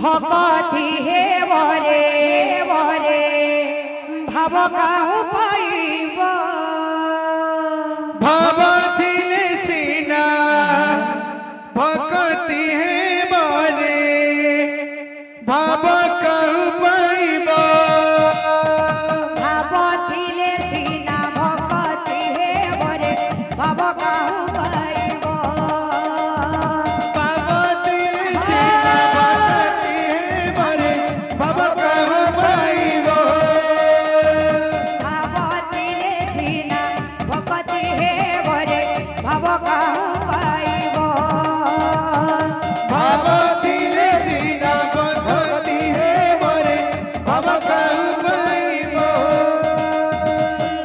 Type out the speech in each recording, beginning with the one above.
भगति हे बरे बरे भाव काहू पाइब भवथिले सीना भगति हे बरे भाव कहू पाइब भावथिले सीना भगति हे बरे भाव काहू पाइब भवथिले सीना भगति हे बरे भाव कहू पाइब भावथिले सीना भगति हे बरे भाव काहू पाइब भवथिले सीना भगति हे बरे भाव कहू पाइब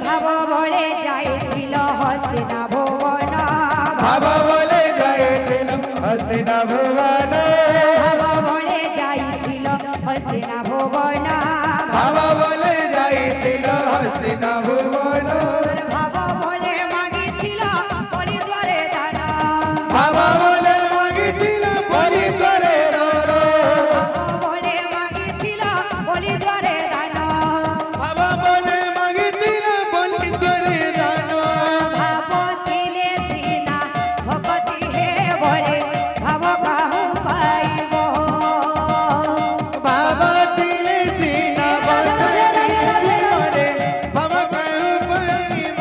भाव बळे जाइथिल हस्तिना भुवन भाव बोले जाइथिल हस्तिना भुवन भाव बळे जाइथिल हस्तिना भुवन भाव बोले जाइथिल हस्तिना भुवन भाव बळे मागिथिल बळी द्वारे दान भाव बोले मागिथिल बलि करे दान भाव बळे मागिथिल बळी द्वारे दान भाव बोले मागिथिल बलि करे दान भावथिले सीना भगति हे बरे भाव काहू पाइब भवथिले सीना भगति हे बरे भाव कहू पाइब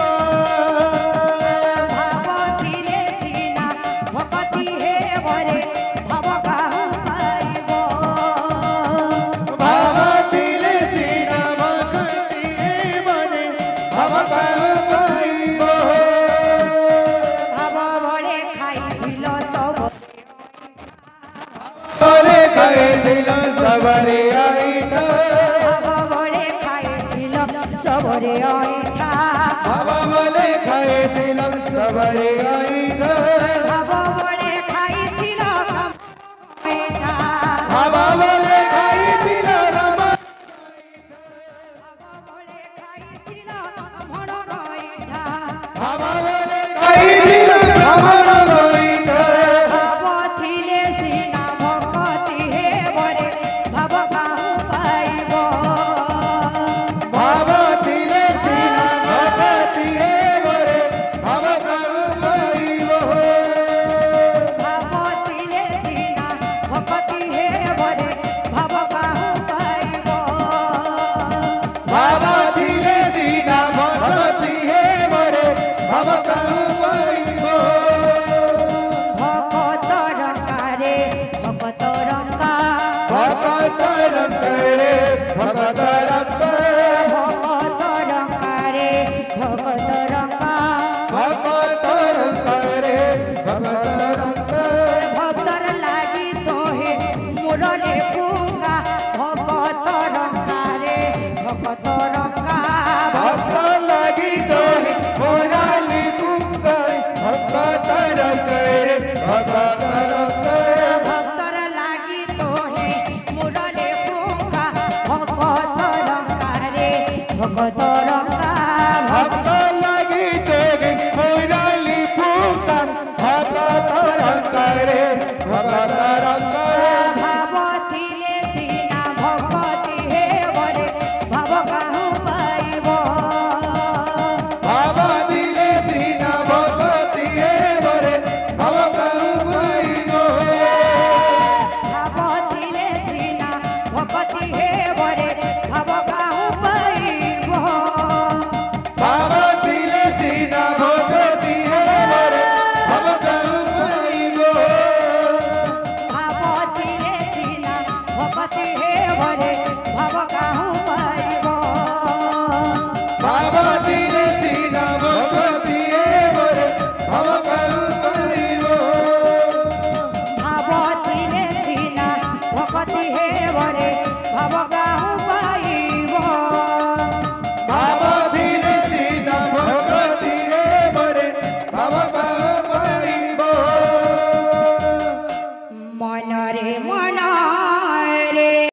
भावथिले सीना भगति हे बरे भाव काहू पाइब भवथिले सीना भगति हे बरे भाव कहू पाइब भाव बळे खाइथिल सब बोले खाइथिल सबरे आइठा भाव बळे खाइथिल सबरे ऐठा भाव बोले खाइथिल सबरे आइठा भाव बळे खाइथिल ऐठा भाव बोले खाइथिल रमा भाव बळे खाइथिल भणन ऐठा भाव बोले खाइथिल भ्रमण आइठा भावथिले सीना भगति हे बरे भाव काहू पाइब भवथिले सीना भगति हे बरे भाव कहू पाइब भावथिले सीना भगति हे बरे भाव काहू पाइब भवथिले सीना भगति हे बरे भाव कहू पाइब भगत रंगारे भगत रंगा भगत रंगरे भगत रंग भगत रंगारे भगत रंगा भगत रंगरे भगत रंग भक्तर लागी तोहे मुरले फूंगा भगत रंगारे भगत रंगा भक्त लगी तोहे मोराली पुंगई भगत रंगरे भगत रंग भक्तर लागी तोहे मुरले फूंगा भगत रंगारे भगत रंगा भक्त लगी तोहे मोराली पुंगई भगत रंगरे भगत रंग भावथिले सीना भगति हे बरे भाव काहू पाइब भवथिले सीना भगति हे बरे भाव कहू पाइब भावथिले सीना भगति हे बरे भाव काहू पाइब भवथिले सीना भगति हे बरे भाव कहू पाइब भावथिले सीना भगति हे बरे भाव काहू पाइब भवथिले सीना भगति हे बरे भाव कहू पाइब भावथिले सीना भगति हे बरे भाव